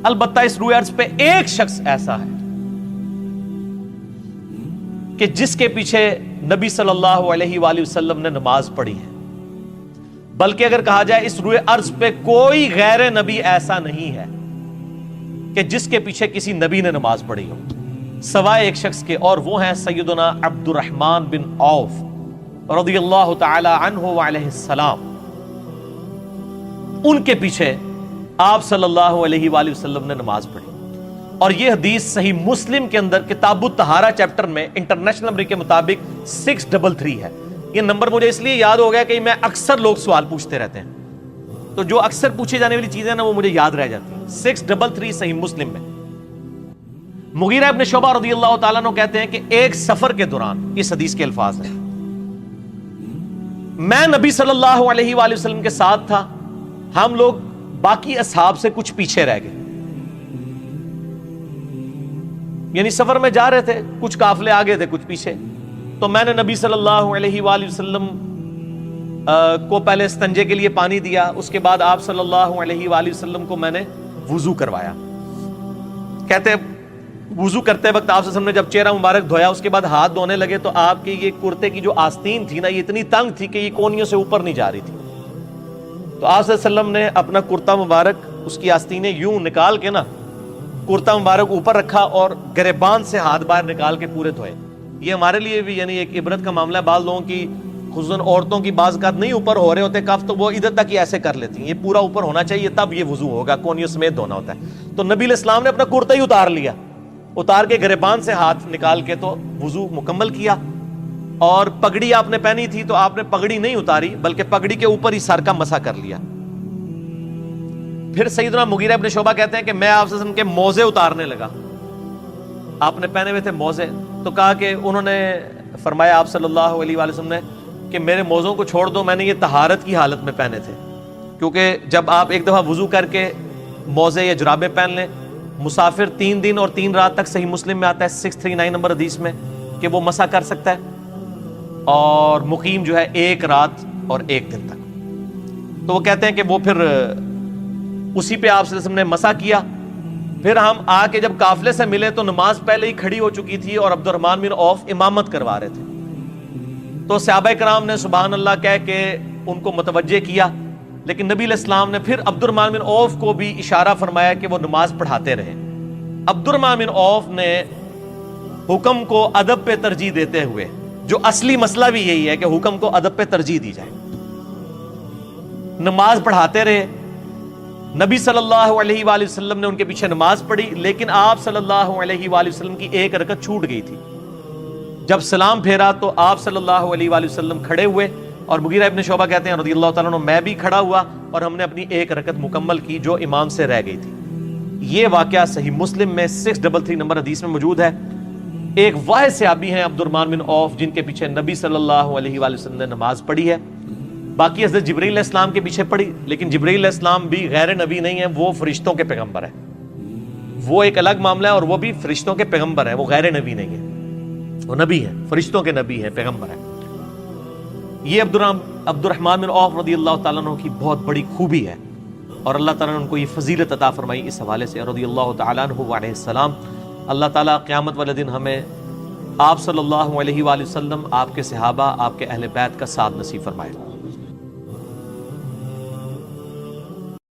البتہ اس روئے ارض پہ ایک شخص ایسا ہے کہ جس کے پیچھے نبی صلی اللہ علیہ وآلہ وسلم نے نماز پڑھی ہے، بلکہ اگر کہا جائے اس روئے ارض پہ کوئی غیر نبی ایسا نہیں ہے کہ جس کے پیچھے کسی نبی نے نماز پڑھی ہو سوائے ایک شخص کے، اور وہ ہیں سیدنا عبد الرحمن بن عوف رضی اللہ تعالی عنہ وعلیہ السلام۔ ان کے پیچھے آپ صلی اللہ علیہ وآلہ وسلم نے نماز پڑھی، اور یہ حدیث صحیح مسلم کے اندر کتاب الطہارہ چیپٹر میں انٹرنیشنل نمبر کے مطابق 633 ہے۔ یہ نمبر مجھے اس لیے یاد ہو گیا کہ میں اکثر لوگ سوال پوچھتے رہتے ہیں، تو جو اکثر پوچھی جانے والی چیزیں نا وہ مجھے یاد رہ جاتی ہیں۔ 633 صحیح مسلم میں۔ مغیرہ ابن شعبہ رضی اللہ تعالیٰ عنہ کہتے ہیں کہ ایک سفر کے دوران، اس حدیث کے الفاظ ہیں، میں نبی صلی اللہ علیہ وآلہ وسلم کے ساتھ تھا، ہم لوگ باقی اصحاب سے کچھ پیچھے رہ گئے، یعنی سفر میں جا رہے تھے، کچھ قافلے آگے تھے کچھ پیچھے، تو میں نے نبی صلی اللہ علیہ وآلہ وسلم کو پہلے استنجے کے لیے پانی دیا، اس کے بعد آپ صلی اللہ علیہ وآلہ وسلم کو میں نے وضو کروایا۔ کہتے وضو کرتے وقت آپ صلی اللہ علیہ وسلم نے جب چہرہ مبارک دھویا، اس کے بعد ہاتھ دھونے لگے تو آپ کی یہ کرتے کی جو آستین تھی نا، یہ اتنی تنگ تھی کہ یہ کونیوں سے اوپر نہیں جا رہی تھی، تو آپ صلی اللہ علیہ وسلم نے اپنا کرتا مبارک، اس کی آستینیں یوں نکال کے نا کرتا مبارک اوپر رکھا اور گریبان سے ہاتھ باہر نکال کے پورے دھوئے۔ یہ ہمارے لیے بھی یعنی ایک عبرت کا معاملہ ہے، بعض لوگوں کی خصوصاً عورتوں کی بعض اوقات نہیں اوپر ہو رہے ہوتے کف، تو وہ ادھر تک ہی ایسے کر لیتی ہیں، یہ پورا اوپر ہونا چاہیے تب یہ وضو ہوگا، کونیوں سمیت دھونا ہوتا ہے۔ تو نبی علیہ السلام نے اپنا کرتا ہی اتار لیا، اتار کے گریبان سے ہاتھ نکال کے تو وضو مکمل کیا، اور پگڑی آپ نے پہنی تھی تو آپ نے پگڑی نہیں اتاری بلکہ پگڑی کے اوپر ہی سر کا مسح کر لیا۔ پھر سیدنا مغیرہ ابن شعبہ کہتے ہیں کہ میں آپ صلی اللہ علیہ وسلم کے موزے اتارنے لگا، آپ نے پہنے ہوئے تھے موزے، تو کہا کہ انہوں نے فرمایا آپ صلی اللہ علیہ وآلہ وسلم نے کہ میرے موزوں کو چھوڑ دو، میں نے یہ طہارت کی حالت میں پہنے تھے، کیونکہ جب آپ ایک دفعہ وضو کر کے موزے یا جرابیں پہن لیں، مسافر 3 دن اور 3 رات تک، صحیح مسلم میں آتا ہے 639 نمبر حدیث میں کہ وہ مسح کر سکتا ہے، اور مقیم جو ہے 1 رات اور 1 دن تک۔ تو وہ کہتے ہیں کہ وہ پھر اسی پہ آپ صلی اللہ علیہ وسلم نے مسح کیا۔ پھر ہم آ کے جب قافلے سے ملے تو نماز پہلے ہی کھڑی ہو چکی تھی اور عبد الرحمن بن عوف امامت کروا رہے تھے، تو صحابہ کرام نے سبحان اللہ کہہ کے ان کو متوجہ کیا، لیکن نبی علیہ السلام نے پھر عبد الرحمن بن عوف کو بھی اشارہ فرمایا کہ وہ نماز پڑھاتے رہے۔ عبد الرحمن بن عوف نے حکم کو ادب پہ ترجیح دیتے ہوئے، جو اصلی مسئلہ بھی یہی ہے کہ حکم کو ادب پہ ترجیح دی جائے، نماز پڑھاتے رہے۔ نبی صلی اللہ علیہ وآلہ وسلم نے ان کے پیچھے نماز پڑھی، لیکن آپ صلی اللہ علیہ وآلہ وسلم کی 1 رکعت چھوٹ گئی تھی۔ جب سلام پھیرا تو آپ صلی اللہ علیہ وآلہ وسلم کھڑے ہوئے، اور مغیرہ ابن شعبہ کہتے ہیں رضی اللہ تعالیٰ عنہ میں بھی کھڑا ہوا، اور ہم نے اپنی 1 رکعت مکمل کی جو امام سے رہ گئی تھی۔ یہ واقعہ صحیح مسلم میں 633 نمبر حدیث میں موجود ہے۔ ایک واحد صحابی ہیں عبد الرحمن بن عوف جن کے پیچھے نبی صلی اللہ علیہ وآلہ وسلم نے نماز پڑھی ہے، باقی حضرت جبرائیل علیہ السلام کے پیچھے پڑھی، لیکن جبرائیل علیہ السلام بھی غیر نبی نہیں ہے، وہ فرشتوں کے پیغمبر ہیں، وہ ایک الگ معاملہ ہے، اور وہ بھی فرشتوں کے پیغمبر ہیں، وہ غیر نبی نہیں ہے، وہ نبی ہیں، فرشتوں کے نبی ہیں، پیغمبر ہیں۔ یہ عبد الرحمن بن عوف رضی اللہ تعالیٰ عنہ کی بہت بڑی خوبی ہے، اور اللہ تعالیٰ نے ان کو یہ فضیلت عطا فرمائی اس حوالے سے رضی اللہ تعالیٰ عنہ علیہ السلام۔ اللہ تعالیٰ قیامت والے دن ہمیں آپ صلی اللہ علیہ وآلہ وسلم، آپ کے صحابہ، آپ کے اہل بیت کا ساتھ نصیب فرمائے۔